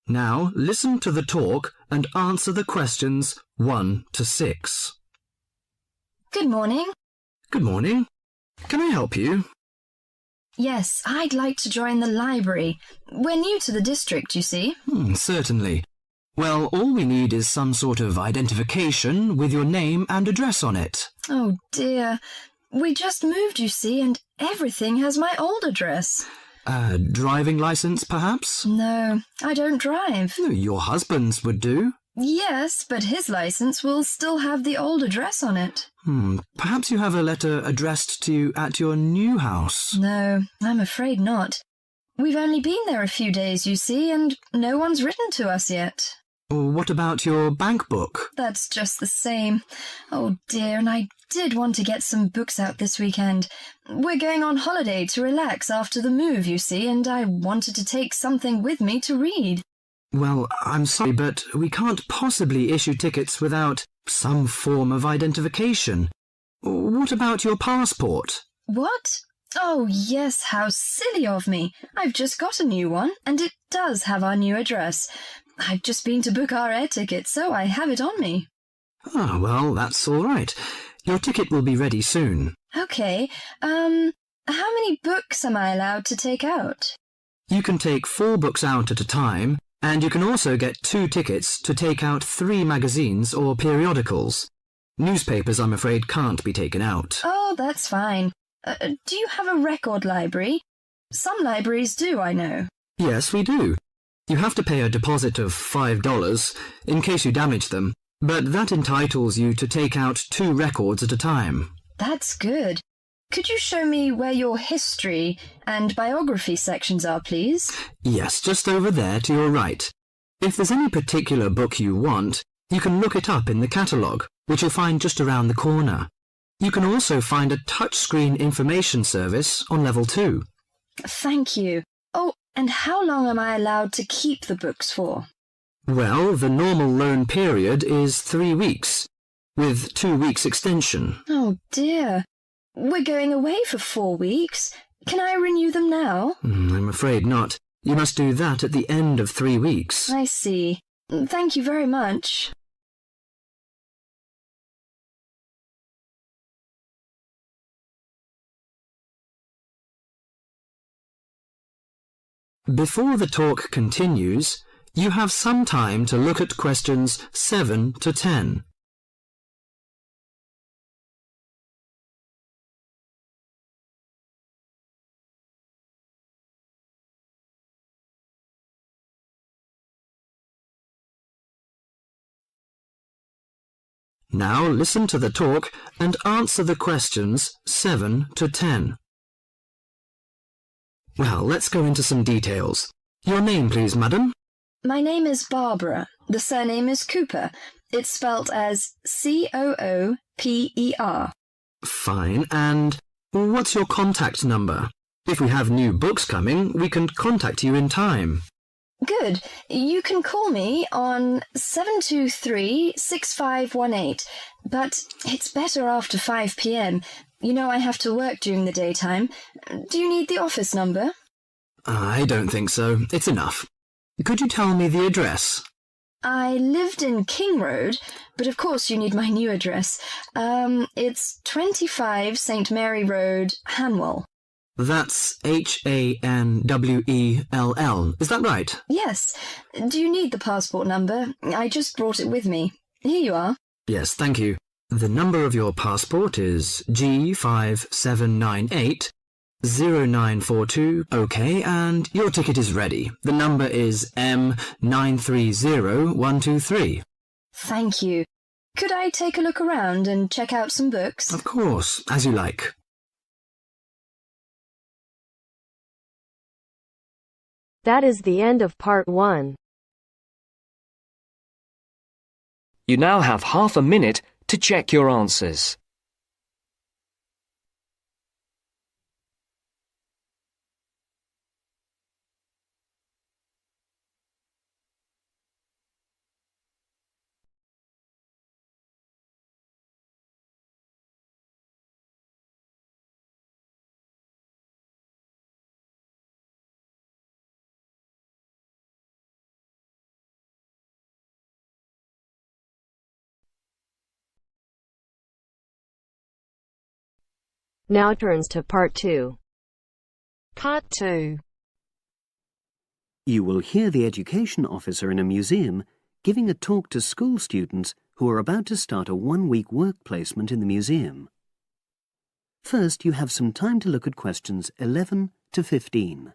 Now listen to the talk and answer the questions 1 to 6. Good morning. Good morning. Can I help you? Yes, I'd like to join the library. We're new to the district, you see. Certainly. Well, all we need is some sort of identification with your name and address on it. Oh dear. We just moved, you see, and everything has my old address. A driving license, perhaps? No, I don't drive. Your husband's would do. Yes, but his license will still have the old address on it. Perhaps you have a letter addressed to you at your new house. No, I'm afraid not. We've only been there a few days, you see, and no one's written to us yet. What about your bank book? That's just the same. Oh dear, and I did want to get some books out this weekend. We're going on holiday to relax after the move, you see, and I wanted to take something with me to read. Well, I'm sorry, but we can't possibly issue tickets without some form of identification. What about your passport? What? Oh, yes, how silly of me. I've just got a new one, and it does have our new address. I've just been to book our air ticket, so I have it on me. Well, that's all right. Your ticket will be ready soon. Okay, how many books am I allowed to take out? You can take 4 books out at a time, and you can also get 2 tickets to take out 3 magazines or periodicals. Newspapers, I'm afraid, can't be taken out. Oh, that's fine. Do you have a record library? Some libraries do, I know. Yes, we do. You have to pay a deposit of $5 in case you damage them, but that entitles you to take out 2 records at a time. That's good. Could you show me where your history and biography sections are, please? Yes, just over there to your right. If there's any particular book you want, you can look it up in the catalogue, which you'll find just around the corner. You can also find a touchscreen information service on level 2. Thank you. Oh, and how long am I allowed to keep the books for? Well, the normal loan period is 3 weeks, with 2 weeks extension. Oh dear. We're going away for 4 weeks. Can I renew them now? I'm afraid not. You must do that at the end of 3 weeks. I see. Thank you very much. Before the talk continues, you have some time to look at questions 7 to 10. Now listen to the talk and answer the questions 7 to 10. Well, let's go into some details. Your name, please, madam? My name is Barbara. The surname is Cooper. It's spelt as Cooper. Fine. And what's your contact number? If we have new books coming, we can contact you in time. Good. You can call me on 723-6518, but it's better after 5 p.m. You know I have to work during the daytime. Do you need the office number? I don't think so. It's enough. Could you tell me the address? I lived in King Road, but of course you need my new address. It's 25 St. Mary Road, Hanwell. That's Hanwell. Is that right? Yes. Do you need the passport number? I just brought it with me. Here you are. Yes, thank you. The number of your passport is G5798-0942. OK, and your ticket is ready. The number is M930123. Thank you. Could I take a look around and check out some books? Of course, as you like. That is the end of part 1. You now have half a minute to check your answers. Now turns to Part 2. Part 2. You will hear the education officer in a museum giving a talk to school students who are about to start a one-week work placement in the museum. First, you have some time to look at questions 11 to 15.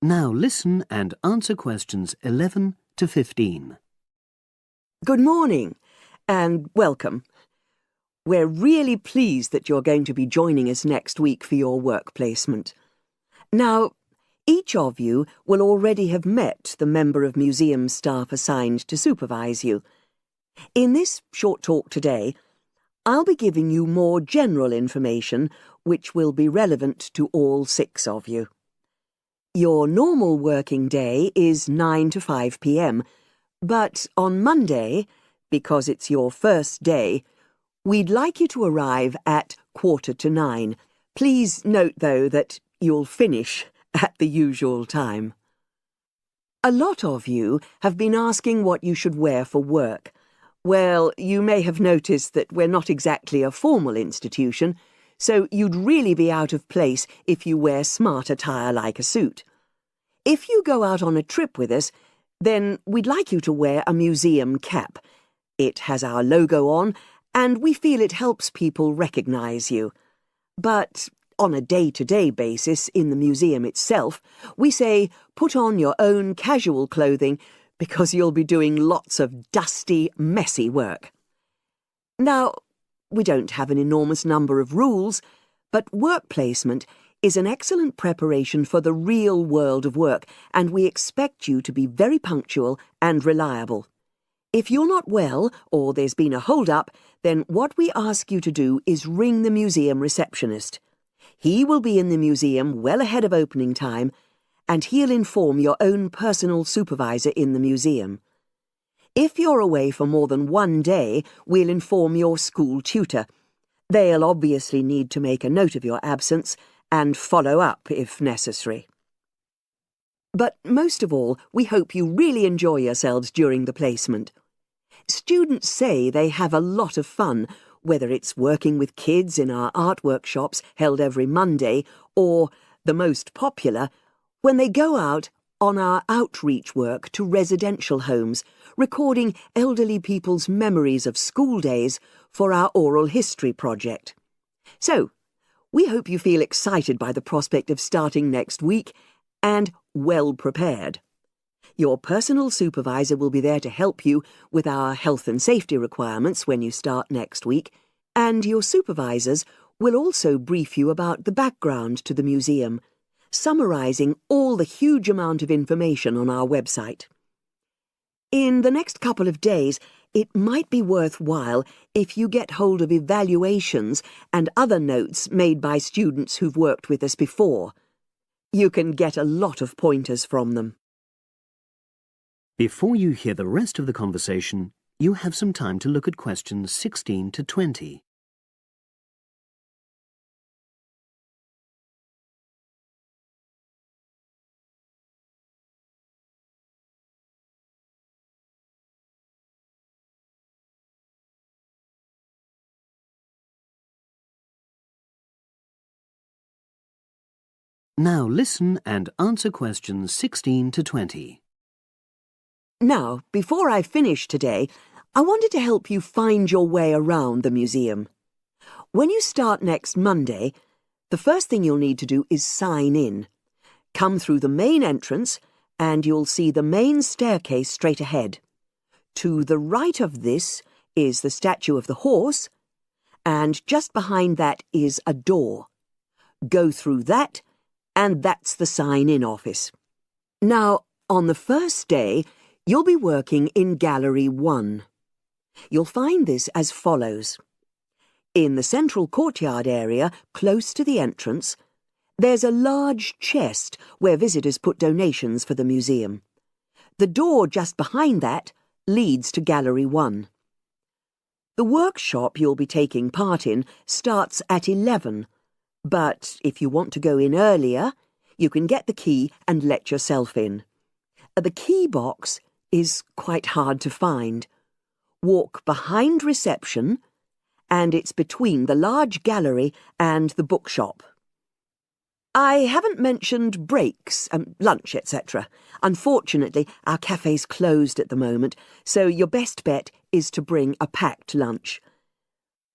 Now listen and answer questions 11 to 15. Good morning and welcome. We're really pleased that you're going to be joining us next week for your work placement. Now, each of you will already have met the member of museum staff assigned to supervise you. In this short talk today, I'll be giving you more general information which will be relevant to all 6 of you. Your normal working day is 9 to 5 p.m, but on Monday, because it's your first day, we'd like you to arrive at 9:15. Please note, though, that you'll finish at the usual time. A lot of you have been asking what you should wear for work. Well, you may have noticed that we're not exactly a formal institution, so you'd really be out of place if you wear smart attire like a suit. If you go out on a trip with us, then we'd like you to wear a museum cap. It has our logo on, and we feel it helps people recognise you. But on a day-to-day basis in the museum itself, we say put on your own casual clothing because you'll be doing lots of dusty, messy work. Now, we don't have an enormous number of rules, but work placement is an excellent preparation for the real world of work, and we expect you to be very punctual and reliable. If you're not well, or there's been a hold-up, then what we ask you to do is ring the museum receptionist. He will be in the museum well ahead of opening time, and he'll inform your own personal supervisor in the museum. If you're away for more than 1 day, we'll inform your school tutor. They'll obviously need to make a note of your absence and follow up if necessary. But most of all, we hope you really enjoy yourselves during the placement. Students say they have a lot of fun, whether it's working with kids in our art workshops held every Monday, or, the most popular, when they go out on our outreach work to residential homes, recording elderly people's memories of school days for our oral history project. So, we hope you feel excited by the prospect of starting next week and well prepared. Your personal supervisor will be there to help you with our health and safety requirements when you start next week, and your supervisors will also brief you about the background to the museum, summarising all the huge amount of information on our website. In the next couple of days, it might be worthwhile if you get hold of evaluations and other notes made by students who've worked with us before. You can get a lot of pointers from them. Before you hear the rest of the conversation, you have some time to look at questions 16 to 20. Now listen and answer questions 16 to 20. Now, before I finish today, I wanted to help you find your way around the museum. When you start next Monday, the first thing you'll need to do is sign in. Come through the main entrance, and you'll see the main staircase straight ahead. To the right of this is the statue of the horse, and just behind that is a door. Go through that, and that's the sign-in office. Now, on the first day, you'll be working in Gallery 1. You'll find this as follows. In the central courtyard area, close to the entrance, there's a large chest where visitors put donations for the museum. The door just behind that leads to Gallery 1. The workshop you'll be taking part in starts at 11, but if you want to go in earlier, you can get the key and let yourself in. The key box is quite hard to find. Walk behind reception, and it's between the large gallery and the bookshop. I haven't mentioned breaks, lunch, etc. Unfortunately, our cafe's closed at the moment, so your best bet is to bring a packed lunch.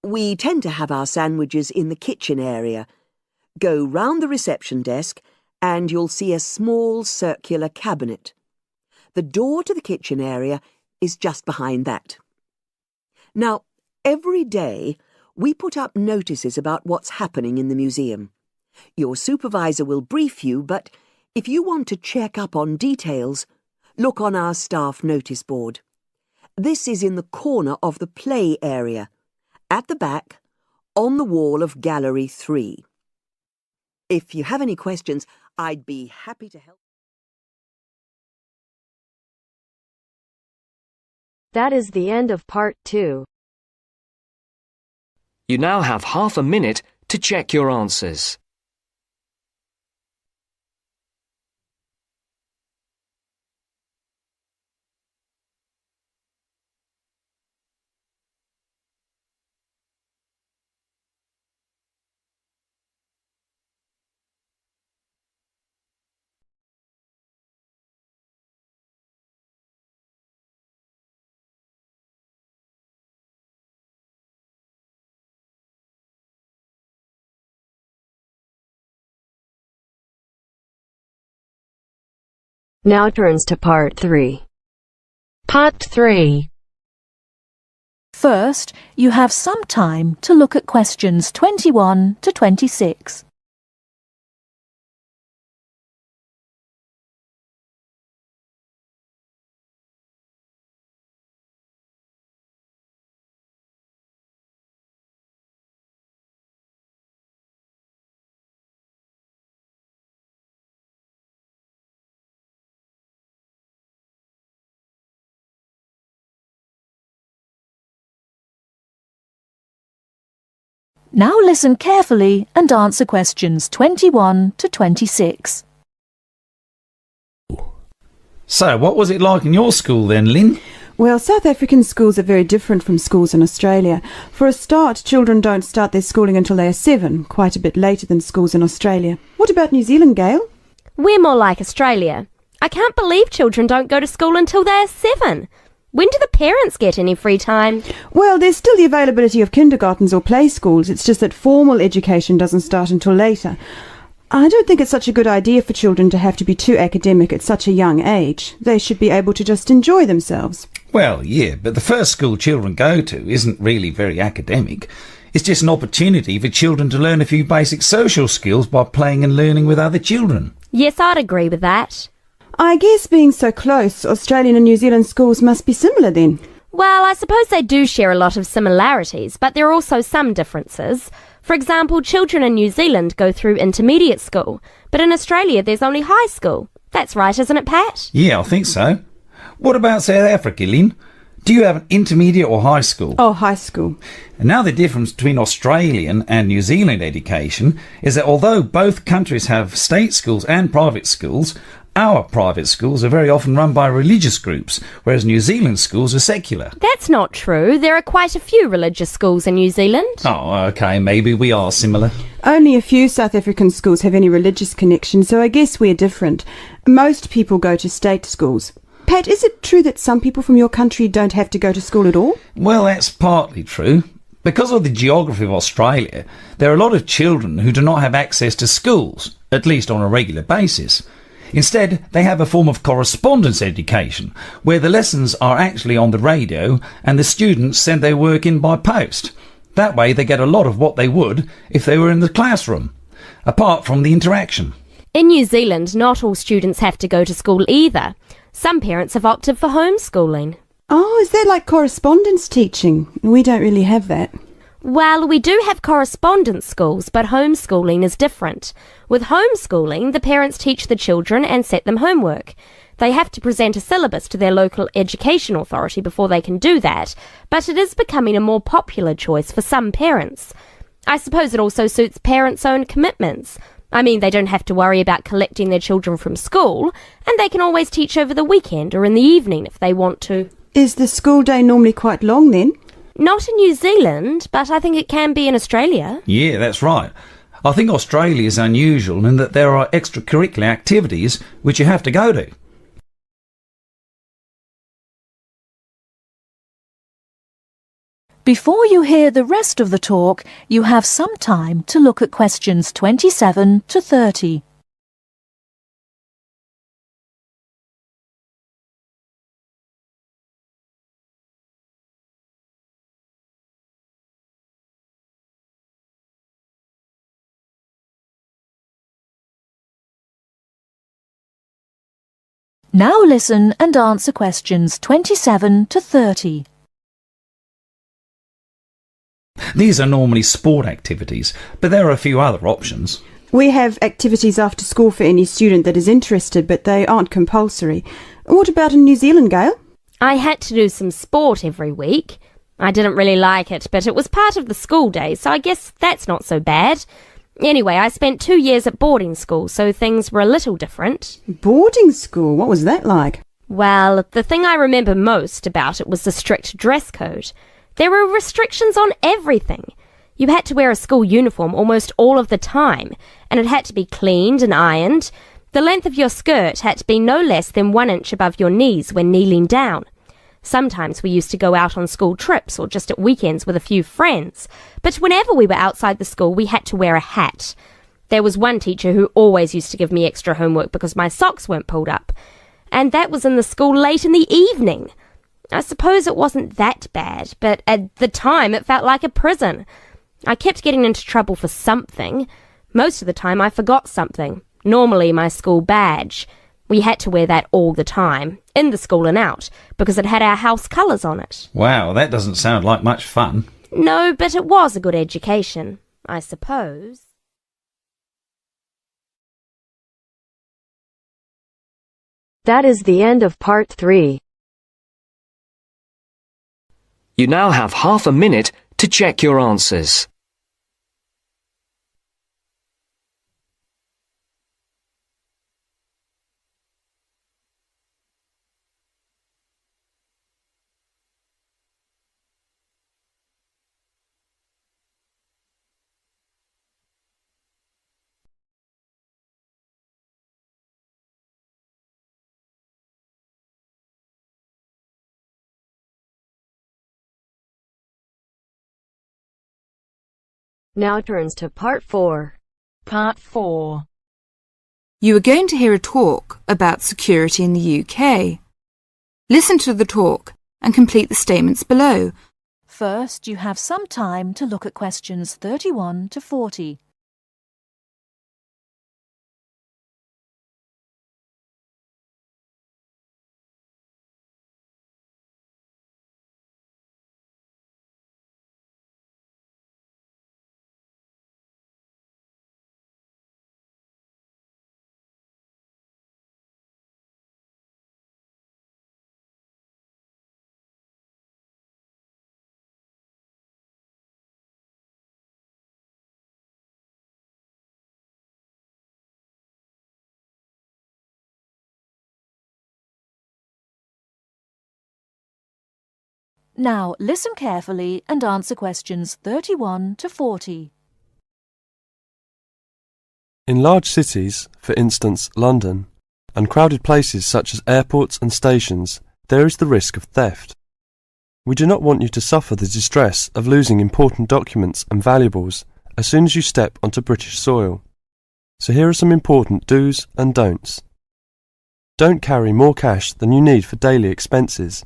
We tend to have our sandwiches in the kitchen area. Go round the reception desk and you'll see a small circular cabinet. The door to the kitchen area is just behind that. Now, every day we put up notices about what's happening in the museum. Your supervisor will brief you, but if you want to check up on details, look on our staff notice board. This is in the corner of the play area, at the back, on the wall of Gallery 3. If you have any questions, I'd be happy to help. That is the end of part 2. You now have half a minute to check your answers. Now turns to part 3. Part 3. First, you have some time to look at questions 21 to 26. Now listen carefully and answer questions 21 to 26. So, what was it like in your school then, Lynn? Well, South African schools are very different from schools in Australia. For a start, children don't start their schooling until they are 7, quite a bit later than schools in Australia. What about New Zealand, Gail? We're more like Australia. I can't believe children don't go to school until they're 7. When do the parents get any free time? Well, there's still the availability of kindergartens or play schools. It's just that formal education doesn't start until later. I don't think it's such a good idea for children to have to be too academic at such a young age. They should be able to just enjoy themselves. Well, yeah, but the first school children go to isn't really very academic. It's just an opportunity for children to learn a few basic social skills by playing and learning with other children. Yes, I'd agree with that. I guess being so close, Australian and New Zealand schools must be similar then. Well, I suppose they do share a lot of similarities, but there are also some differences. For example, children in New Zealand go through intermediate school, but in Australia there's only high school. That's right, isn't it, Pat? Yeah, I think so. What about South Africa, Lynn? Do you have an intermediate or high school? Oh, high school. And now the difference between Australian and New Zealand education is that although both countries have state schools and private schools, our private schools are very often run by religious groups, whereas New Zealand schools are secular. That's not true. There are quite a few religious schools in New Zealand. Oh, OK, maybe we are similar. Only a few South African schools have any religious connection, so I guess we're different. Most people go to state schools. Pat, is it true that some people from your country don't have to go to school at all? Well, that's partly true. Because of the geography of Australia, there are a lot of children who do not have access to schools, at least on a regular basis. Instead, they have a form of correspondence education, where the lessons are actually on the radio and the students send their work in by post. That way they get a lot of what they would if they were in the classroom, apart from the interaction. In New Zealand, not all students have to go to school either. Some parents have opted for homeschooling. Oh, is that like correspondence teaching? We don't really have that. Well, we do have correspondence schools, but homeschooling is different. With homeschooling, the parents teach the children and set them homework. They have to present a syllabus to their local education authority before they can do that, but it is becoming a more popular choice for some parents. I suppose it also suits parents' own commitments. I mean, they don't have to worry about collecting their children from school, and they can always teach over the weekend or in the evening if they want to. Is the school day normally quite long then? Not in New Zealand, but I think it can be in Australia. Yeah, that's right. I think Australia is unusual in that there are extracurricular activities which you have to go to. Before you hear the rest of the talk, you have some time to look at questions 27 to 30. Now listen and answer questions 27 to 30. These are normally sport activities, but there are a few other options. We have activities after school for any student that is interested, but they aren't compulsory. What about in New Zealand, Gail? I had to do some sport every week. I didn't really like it, but it was part of the school day, so I guess that's not so bad. Anyway, I spent 2 years at boarding school, so things were a little different. Boarding school? What was that like? Well, the thing I remember most about it was the strict dress code. There were restrictions on everything. You had to wear a school uniform almost all of the time, and it had to be cleaned and ironed. The length of your skirt had to be no less than 1 inch above your knees when kneeling down. Sometimes we used to go out on school trips or just at weekends with a few friends, but whenever we were outside the school we had to wear a hat. There was one teacher who always used to give me extra homework because my socks weren't pulled up, and that was in the school late in the evening. I suppose it wasn't that bad, but at the time it felt like a prison. I kept getting into trouble for something. Most of the time I forgot something, normally my school badge. We had to wear that all the time, in the school and out, because it had our house colours on it. Wow, that doesn't sound like much fun. No, but it was a good education, I suppose. That is the end of part 3. You now have half a minute to check your answers. Now turns to part 4. Part 4. You are going to hear a talk about security in the UK. Listen to the talk and complete the statements below. First, you have some time to look at questions 31 to 40. Now listen carefully and answer questions 31 to 40. In large cities, for instance London, and crowded places such as airports and stations, there is the risk of theft. We do not want you to suffer the distress of losing important documents and valuables as soon as you step onto British soil. So here are some important do's and don'ts. Don't carry more cash than you need for daily expenses.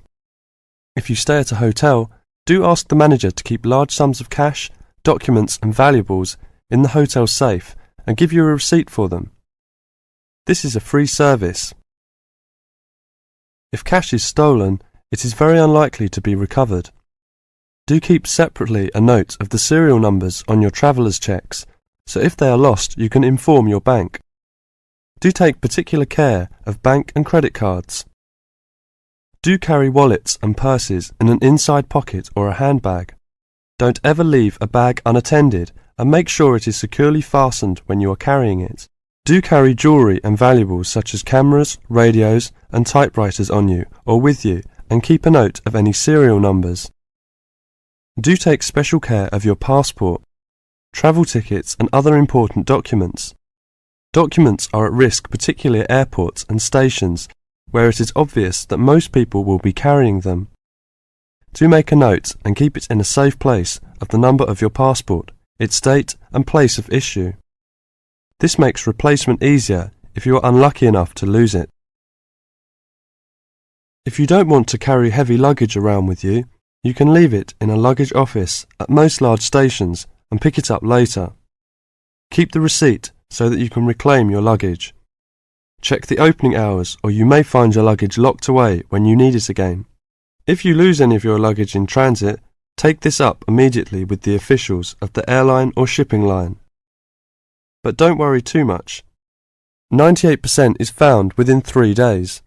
If you stay at a hotel, do ask the manager to keep large sums of cash, documents and valuables in the hotel safe and give you a receipt for them. This is a free service. If cash is stolen, it is very unlikely to be recovered. Do keep separately a note of the serial numbers on your traveller's checks, so if they are lost you can inform your bank. Do take particular care of bank and credit cards. Do carry wallets and purses in an inside pocket or a handbag. Don't ever leave a bag unattended and make sure it is securely fastened when you are carrying it. Do carry jewellery and valuables such as cameras, radios and typewriters on you or with you and keep a note of any serial numbers. Do take special care of your passport, travel tickets and other important documents. Documents are at risk particularly at airports and stations where it is obvious that most people will be carrying them. Do make a note and keep it in a safe place of the number of your passport, its date and place of issue. This makes replacement easier if you are unlucky enough to lose it. If you don't want to carry heavy luggage around with you, you can leave it in a luggage office at most large stations and pick it up later. Keep the receipt so that you can reclaim your luggage. Check the opening hours or you may find your luggage locked away when you need it again. If you lose any of your luggage in transit, take this up immediately with the officials of the airline or shipping line. But don't worry too much. 98% is found within 3 days.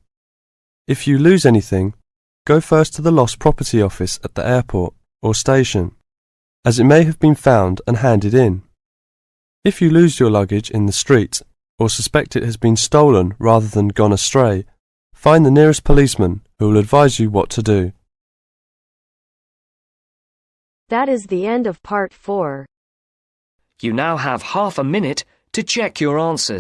If you lose anything, go first to the lost property office at the airport or station, as it may have been found and handed in. If you lose your luggage in the street or suspect it has been stolen rather than gone astray, find the nearest policeman who will advise you what to do. That is the end of part 4. You now have half a minute to check your answers.